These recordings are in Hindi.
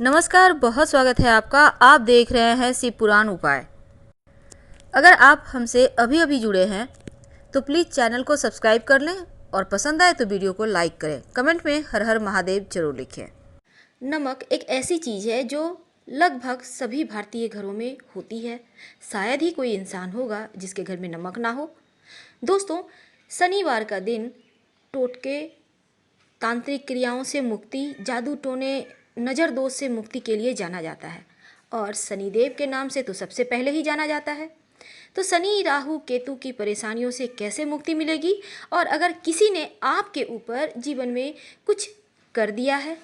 नमस्कार, बहुत स्वागत है आपका। आप देख रहे हैं शिव पुराण उपाय। अगर आप हमसे अभी अभी जुड़े हैं तो प्लीज़ चैनल को सब्सक्राइब कर लें और पसंद आए तो वीडियो को लाइक करें। कमेंट में हर हर महादेव जरूर लिखें। नमक एक ऐसी चीज़ है जो लगभग सभी भारतीय घरों में होती है। शायद ही कोई इंसान होगा जिसके घर में नमक ना हो। दोस्तों, शनिवार का दिन टोटके, तांत्रिक क्रियाओं से मुक्ति, जादू टोने, नज़र दोष से मुक्ति के लिए जाना जाता है और शनिदेव के नाम से तो सबसे पहले ही जाना जाता है। तो शनि, राहु, केतु की परेशानियों से कैसे मुक्ति मिलेगी, और अगर किसी ने आपके ऊपर जीवन में कुछ कर दिया है,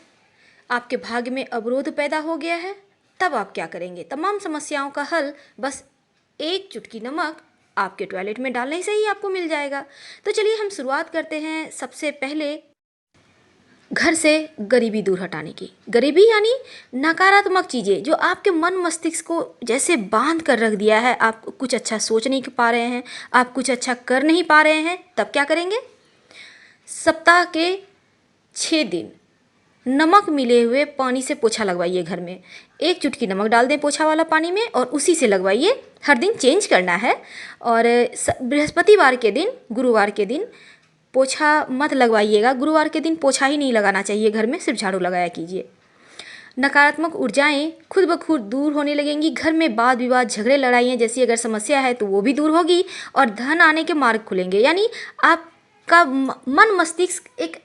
आपके भाग्य में अवरोध पैदा हो गया है, तब आप क्या करेंगे। तमाम समस्याओं का हल बस एक चुटकी नमक आपके टॉयलेट में डालने से ही आपको मिल जाएगा। तो चलिए हम शुरुआत करते हैं। सबसे पहले घर से गरीबी दूर हटाने की। गरीबी यानी नकारात्मक चीज़ें जो आपके मन मस्तिष्क को जैसे बांध कर रख दिया है। आप कुछ अच्छा सोच नहीं पा रहे हैं, आप कुछ अच्छा कर नहीं पा रहे हैं, तब क्या करेंगे। सप्ताह के 6 दिन नमक मिले हुए पानी से पोछा लगवाइए। घर में एक चुटकी नमक डाल दें पोछा वाला पानी में और उसी से लगवाइए। हर दिन चेंज करना है। और बृहस्पतिवार के दिन, गुरुवार के दिन पोछा मत लगवाइएगा। गुरुवार के दिन पोछा ही नहीं लगाना चाहिए घर में, सिर्फ झाड़ू लगाया कीजिए। नकारात्मक ऊर्जाएं खुद ब खुद दूर होने लगेंगी। घर में वाद विवाद, झगड़े, लड़ाइयाँ जैसी अगर समस्या है तो वो भी दूर होगी और धन आने के मार्ग खुलेंगे। यानी आपका मन मस्तिष्क एक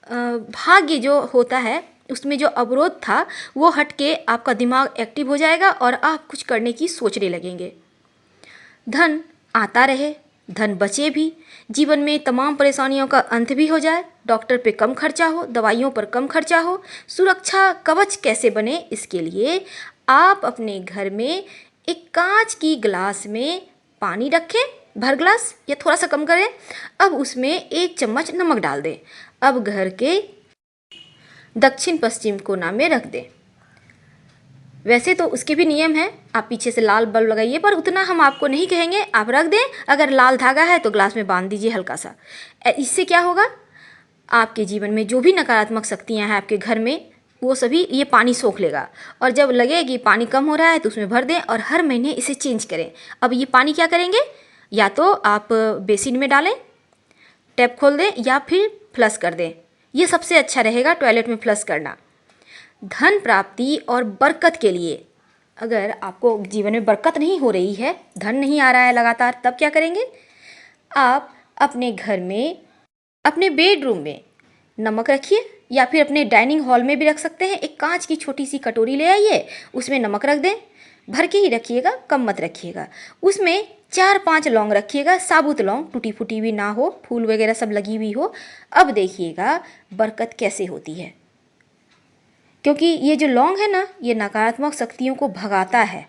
भाग्य जो होता है उसमें जो अवरोध था वो हट के आपका दिमाग एक्टिव हो जाएगा और आप कुछ करने की सोचने लगेंगे। धन आता रहे, धन बचे भी, जीवन में तमाम परेशानियों का अंत भी हो जाए, डॉक्टर पे कम खर्चा हो, दवाइयों पर कम खर्चा हो। सुरक्षा कवच कैसे बने, इसके लिए आप अपने घर में एक कांच की गिलास में पानी रखें, भर ग्लास या थोड़ा सा कम करें। अब उसमें 1 चम्मच नमक डाल दें। अब घर के दक्षिण पश्चिम कोना में रख दें। वैसे तो उसके भी नियम हैं, आप पीछे से लाल बल्ब लगाइए, पर उतना हम आपको नहीं कहेंगे, आप रख दें। अगर लाल धागा है तो ग्लास में बांध दीजिए हल्का सा। इससे क्या होगा, आपके जीवन में जो भी नकारात्मक शक्तियां हैं आपके घर में, वो सभी ये पानी सोख लेगा। और जब लगे कि पानी कम हो रहा है तो उसमें भर दें और हर महीने इसे चेंज करें। अब ये पानी क्या करेंगे, या तो आप बेसिन में डालें, टैप खोल दें, या फिर फ्लश कर दें। ये सबसे अच्छा रहेगा, टॉयलेट में फ्लश करना। धन प्राप्ति और बरकत के लिए, अगर आपको जीवन में बरकत नहीं हो रही है, धन नहीं आ रहा है लगातार, तब क्या करेंगे। आप अपने घर में, अपने बेडरूम में नमक रखिए, या फिर अपने डाइनिंग हॉल में भी रख सकते हैं। एक कांच की छोटी सी कटोरी ले आइए, उसमें नमक रख दें। भर के ही रखिएगा, कम मत रखिएगा। उसमें 4-5 लौंग रखिएगा, साबुत लौंग, टूटी फूटी हुई ना हो, फूल वगैरह सब लगी हुई हो। अब देखिएगा बरकत कैसे होती है, क्योंकि ये जो लौंग है ना, ये नकारात्मक शक्तियों को भगाता है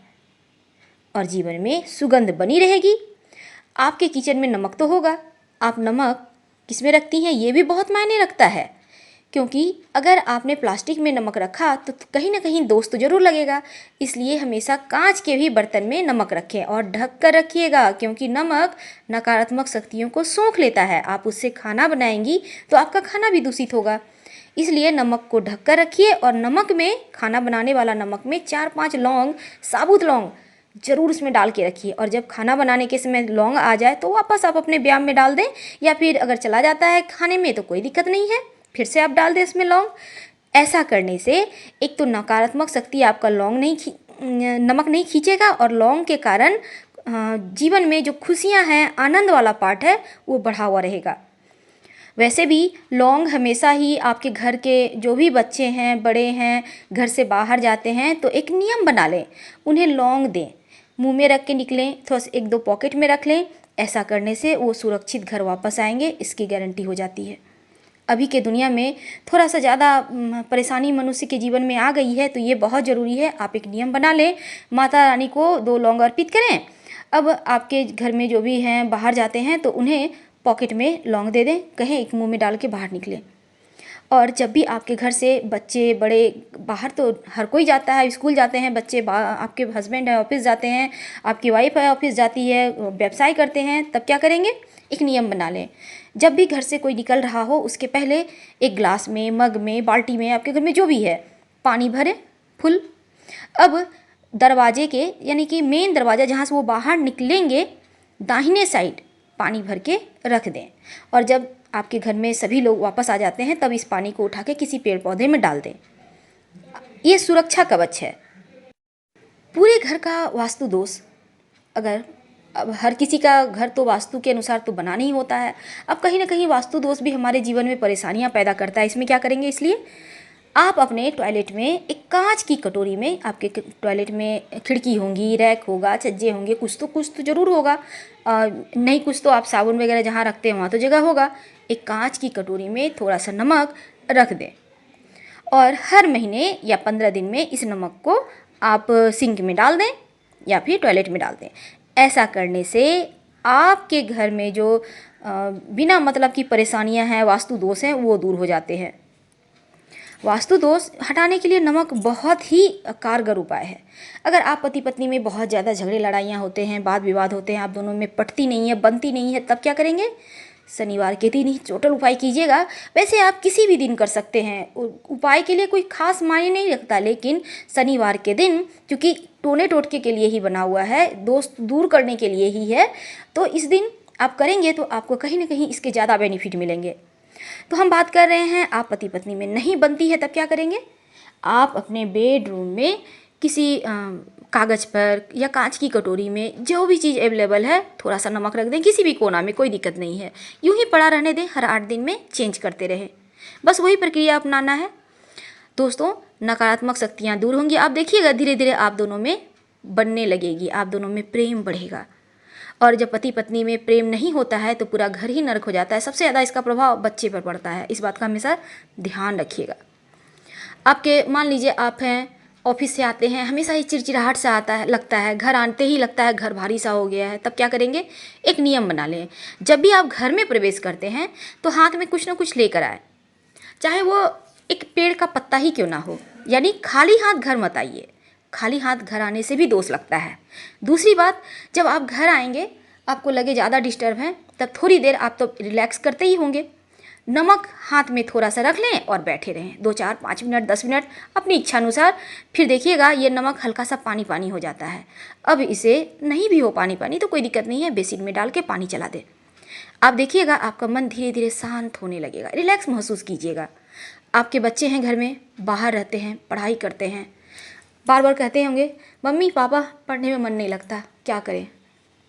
और जीवन में सुगंध बनी रहेगी। आपके किचन में नमक तो होगा, आप नमक किस में रखती हैं ये भी बहुत मायने रखता है। क्योंकि अगर आपने प्लास्टिक में नमक रखा तो कहीं ना कहीं दोष तो जरूर लगेगा। इसलिए हमेशा कांच के भी बर्तन में नमक रखें और ढक कर रखिएगा, क्योंकि नमक नकारात्मक शक्तियों को सोख लेता है। आप उससे खाना बनाएंगी तो आपका खाना भी दूषित होगा। इसलिए नमक को ढक कर रखिए और नमक में, खाना बनाने वाला नमक में 4-5 लौंग, साबुत लौंग ज़रूर उसमें डाल के रखिए। और जब खाना बनाने के समय लौंग आ जाए तो वापस आप अपने बयाम में डाल दें, या फिर अगर चला जाता है खाने में तो कोई दिक्कत नहीं है, फिर से आप डाल दें इसमें लौंग। ऐसा करने से एक तो नकारात्मक शक्ति आपका नमक नहीं खींचेगा, और लौंग के कारण जीवन में जो खुशियाँ हैं, आनंद वाला पार्ट है, वो बढ़ा हुआ रहेगा। वैसे भी लौंग हमेशा ही आपके घर के जो भी बच्चे हैं, बड़े हैं, घर से बाहर जाते हैं तो एक नियम बना लें, उन्हें लौंग दें, मुंह में रख के निकलें, थोड़ा सा 1-2 पॉकेट में रख लें। ऐसा करने से वो सुरक्षित घर वापस आएंगे, इसकी गारंटी हो जाती है। अभी के दुनिया में थोड़ा सा ज़्यादा परेशानी मनुष्य के जीवन में आ गई है, तो ये बहुत ज़रूरी है आप एक नियम बना लें, माता रानी को 2 लौंग अर्पित करें। अब आपके घर में जो भी हैं बाहर जाते हैं तो उन्हें पॉकेट में लौंग दे दें, कहें एक मुंह में डाल के बाहर निकलें। और जब भी आपके घर से बच्चे बड़े बाहर, तो हर कोई जाता है, स्कूल जाते हैं बच्चे, आपके हस्बैंड है ऑफिस जाते हैं, आपकी वाइफ है ऑफिस जाती है, व्यवसाय करते हैं, तब क्या करेंगे, एक नियम बना लें। जब भी घर से कोई निकल रहा हो उसके पहले एक गिलास में, मग में, बाल्टी में, आपके घर में जो भी है, पानी भरें फुल। अब दरवाजे के यानी कि मेन दरवाज़ा जहाँ से वो बाहर निकलेंगे दाहिने साइड पानी भर के रख दें, और जब आपके घर में सभी लोग वापस आ जाते हैं तब इस पानी को उठा के किसी पेड़ पौधे में डाल दें। ये सुरक्षा कवच है। पूरे घर का वास्तु दोष, अगर अब हर किसी का घर तो वास्तु के अनुसार तो बना नहीं होता है, अब कहीं ना कहीं वास्तु दोष भी हमारे जीवन में परेशानियां पैदा करता है। इसमें क्या करेंगे, इसलिए आप अपने टॉयलेट में एक कांच की कटोरी में, आपके टॉयलेट में खिड़की होंगी, रैक होगा, छज्जे होंगे, कुछ तो ज़रूर होगा, नहीं कुछ तो आप साबुन वगैरह जहाँ रखते हैं वहाँ तो जगह होगा। एक कांच की कटोरी में थोड़ा सा नमक रख दें और हर महीने या 15 दिन में इस नमक को आप सिंक में डाल दें या फिर टॉयलेट में डाल दें। ऐसा करने से आपके घर में जो बिना मतलब की परेशानियां हैं, वास्तु दोष हैं, वो दूर हो जाते हैं। वास्तु दोष हटाने के लिए नमक बहुत ही कारगर उपाय है। अगर आप पति पत्नी में बहुत ज़्यादा झगड़े लड़ाइयाँ होते हैं, वाद विवाद होते हैं, आप दोनों में पटती नहीं है, बनती नहीं है, तब क्या करेंगे, शनिवार के दिन ही टोटल उपाय कीजिएगा। वैसे आप किसी भी दिन कर सकते हैं, उपाय के लिए कोई खास मायने नहीं रखता, लेकिन शनिवार के दिन क्योंकि टोने टोटके के लिए ही बना हुआ है, दोष दूर करने के लिए ही है, तो इस दिन आप करेंगे तो आपको कहीं ना कहीं इसके ज़्यादा बेनिफिट मिलेंगे। तो हम बात कर रहे हैं आप पति पत्नी में नहीं बनती है, तब क्या करेंगे, आप अपने बेडरूम में किसी कागज़ पर या कांच की कटोरी में जो भी चीज़ अवेलेबल है थोड़ा सा नमक रख दें, किसी भी कोना में, कोई दिक्कत नहीं है, यूं ही पड़ा रहने दें, हर 8 दिन में चेंज करते रहें, बस वही प्रक्रिया अपनाना है। दोस्तों, नकारात्मक शक्तियाँ दूर होंगी, आप देखिएगा धीरे धीरे आप दोनों में बनने लगेगी, आप दोनों में प्रेम बढ़ेगा। और जब पति पत्नी में प्रेम नहीं होता है तो पूरा घर ही नरक हो जाता है। सबसे ज़्यादा इसका प्रभाव बच्चे पर पड़ता है, इस बात का हमेशा ध्यान रखिएगा। आपके मान लीजिए आप हैं, ऑफिस से आते हैं, हमेशा ही चिड़चिड़ाहट सा आता है, लगता है, घर आते ही लगता है घर भारी सा हो गया है, तब क्या करेंगे, एक नियम बना लें, जब भी आप घर में प्रवेश करते हैं तो हाथ में कुछ ना कुछ लेकर आए, चाहे वो एक पेड़ का पत्ता ही क्यों ना हो, यानी खाली हाथ घर मत आइए, खाली हाथ घर आने से भी दोष लगता है। दूसरी बात, जब आप घर आएंगे आपको लगे ज़्यादा डिस्टर्ब हैं, तब थोड़ी देर आप तो रिलैक्स करते ही होंगे, नमक हाथ में थोड़ा सा रख लें और बैठे रहें 2 4 5 मिनट 10 मिनट अपनी इच्छा अनुसार। फिर देखिएगा ये नमक हल्का सा पानी पानी हो जाता है। अब इसे नहीं भी हो पानी पानी तो कोई दिक्कत नहीं है, बेसिन में डाल के पानी चला दें। आप देखिएगा आपका मन धीरे धीरे शांत होने लगेगा, रिलैक्स महसूस कीजिएगा। आपके बच्चे हैं घर में, बाहर रहते हैं, पढ़ाई करते हैं, बार बार कहते होंगे मम्मी पापा पढ़ने में मन नहीं लगता, क्या करें,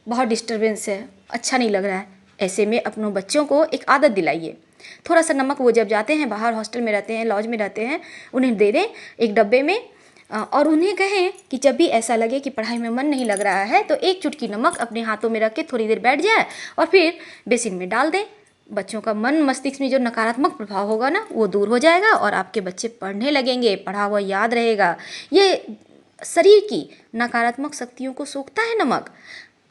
बहुत डिस्टर्बेंस है, अच्छा नहीं लग रहा है। ऐसे में अपनों बच्चों को एक आदत दिलाइए, थोड़ा सा नमक वो जब जाते हैं बाहर, हॉस्टल में रहते हैं, लॉज में रहते हैं, उन्हें दे दें एक डब्बे में, और उन्हें कहें कि जब भी ऐसा लगे कि पढ़ाई में मन नहीं लग रहा है तो एक चुटकी नमक अपने हाथों में रख के थोड़ी देर बैठ जाए और फिर बेसिन में डाल दें। बच्चों का मन मस्तिष्क में जो नकारात्मक प्रभाव होगा ना वो दूर हो जाएगा और आपके बच्चे पढ़ने लगेंगे, पढ़ा हुआ याद रहेगा। ये शरीर की नकारात्मक शक्तियों को सोखता है नमक।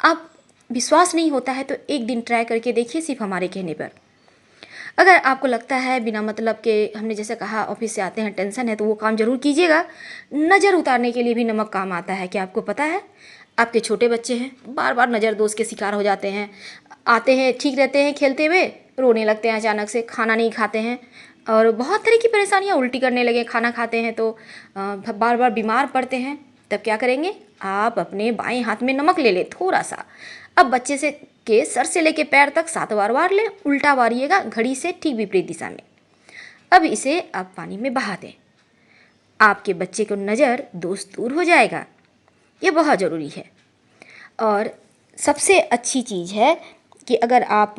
आप विश्वास नहीं होता है तो एक दिन ट्राई करके देखिए, सिर्फ हमारे कहने पर। अगर आपको लगता है बिना मतलब के, हमने जैसे कहा ऑफिस से आते हैं टेंशन है, तो वो काम जरूर कीजिएगा। नज़र उतारने के लिए भी नमक काम आता है, क्या आपको पता है? आपके छोटे बच्चे हैं, बार बार नज़र दोष के शिकार हो जाते हैं, आते हैं ठीक रहते हैं खेलते हुए, रोने लगते हैं अचानक से, खाना नहीं खाते हैं और बहुत तरह की परेशानियाँ, उल्टी करने लगे खाना खाते हैं तो बार बार बीमार पड़ते हैं। तब क्या करेंगे, आप अपने बाएं हाथ में नमक ले लें थोड़ा सा। अब बच्चे से के सर से लेके पैर तक 7 बार वार लें, उल्टा वारिएगा घड़ी से ठीक विपरीत दिशा में। अब इसे आप पानी में बहा दें, आपके बच्चे को नज़र दोष दूर हो जाएगा। ये बहुत ज़रूरी है। और सबसे अच्छी चीज़ है कि अगर आप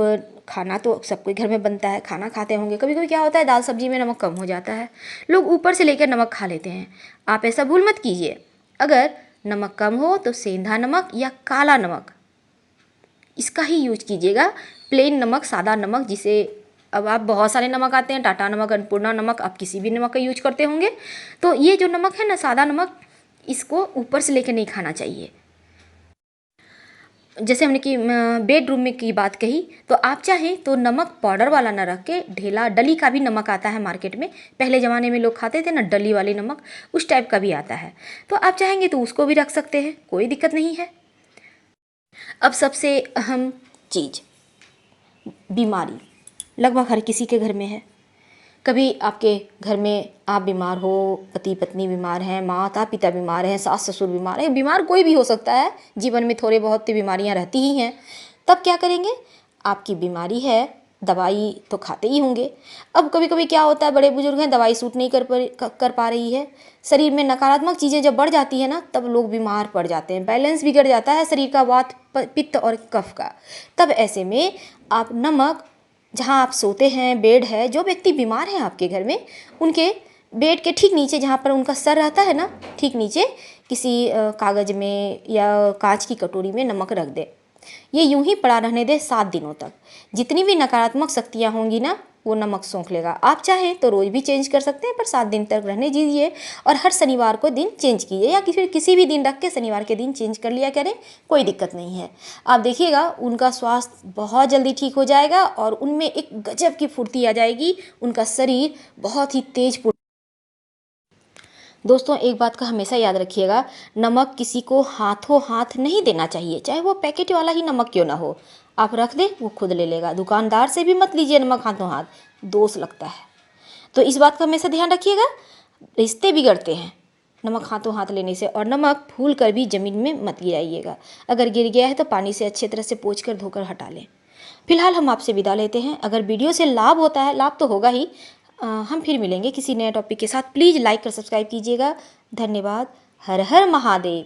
खाना तो सबके घर में बनता है, खाना खाते होंगे, कभी कभी क्या होता है दाल सब्जी में नमक कम हो जाता है, लोग ऊपर से लेकर नमक खा लेते हैं। आप ऐसा भूल मत कीजिए, अगर नमक कम हो तो सेंधा नमक या काला नमक इसका ही यूज कीजिएगा, प्लेन नमक, सादा नमक, जिसे अब आप बहुत सारे नमक आते हैं, टाटा नमक, अन्नपूर्णा नमक, आप किसी भी नमक का यूज करते होंगे, तो ये जो नमक है ना सादा नमक, इसको ऊपर से लेकर नहीं खाना चाहिए। जैसे हमने कि बेडरूम में की बात कही, तो आप चाहें तो नमक पाउडर वाला ना रख के ढेला डली का भी नमक आता है मार्केट में, पहले ज़माने में लोग खाते थे ना डली वाली नमक, उस टाइप का भी आता है, तो आप चाहेंगे तो उसको भी रख सकते हैं, कोई दिक्कत नहीं है। अब सबसे अहम चीज़, बीमारी लगभग हर किसी के घर में है, कभी आपके घर में आप बीमार हो, पति पत्नी बीमार हैं, माता पिता बीमार हैं, सास ससुर बीमार हैं, बीमार कोई भी हो सकता है, जीवन में थोड़े बहुत बीमारियां रहती ही हैं। तब क्या करेंगे? आपकी बीमारी है, दवाई तो खाते ही होंगे। अब कभी कभी क्या होता है, बड़े बुजुर्ग हैं, दवाई सूट नहीं कर पा रही है, शरीर में नकारात्मक चीज़ें जब बढ़ जाती है ना, तब लोग बीमार पड़ जाते हैं, बैलेंस बिगड़ जाता है शरीर का, वात पित्त और कफ का। तब ऐसे में आप नमक, जहाँ आप सोते हैं, बेड है, जो व्यक्ति बीमार है आपके घर में, उनके बेड के ठीक नीचे, जहाँ पर उनका सर रहता है ना, ठीक नीचे किसी कागज़ में या कांच की कटोरी में नमक रख दे। ये यूं ही पड़ा रहने दे 7 दिनों तक। जितनी भी नकारात्मक शक्तियाँ होंगी ना, वो नमक सोख लेगा। आप चाहें तो रोज़ भी चेंज कर सकते हैं, पर 7 दिन तक रहने दीजिए और हर शनिवार को दिन चेंज कीजिए, या किसी भी दिन रख के शनिवार के दिन चेंज कर लिया करें, कोई दिक्कत नहीं है। आप देखिएगा उनका स्वास्थ्य बहुत जल्दी ठीक हो जाएगा और उनमें एक गजब की फुर्ती आ जाएगी, उनका शरीर बहुत ही तेज। दोस्तों, एक बात का हमेशा याद रखिएगा, नमक किसी को हाथों हाथ नहीं देना चाहिए, चाहे वो पैकेट वाला ही नमक क्यों ना हो। आप रख दें, वो खुद ले लेगा। दुकानदार से भी मत लीजिए नमक हाथों हाथ, दोष लगता है। तो इस बात का हमेशा ध्यान रखिएगा, रिश्ते बिगड़ते हैं नमक हाथों हाथ लेने से। और नमक भूल कर भी ज़मीन में मत गिराइएगा, अगर गिर गया है तो पानी से अच्छी तरह से पोंछ कर धोकर हटा लें। फिलहाल हम आपसे विदा लेते हैं। अगर वीडियो से लाभ होता है, लाभ तो होगा ही, हम फिर मिलेंगे किसी नए टॉपिक के साथ। प्लीज़ लाइक और सब्सक्राइब कीजिएगा। धन्यवाद। हर हर महादेव।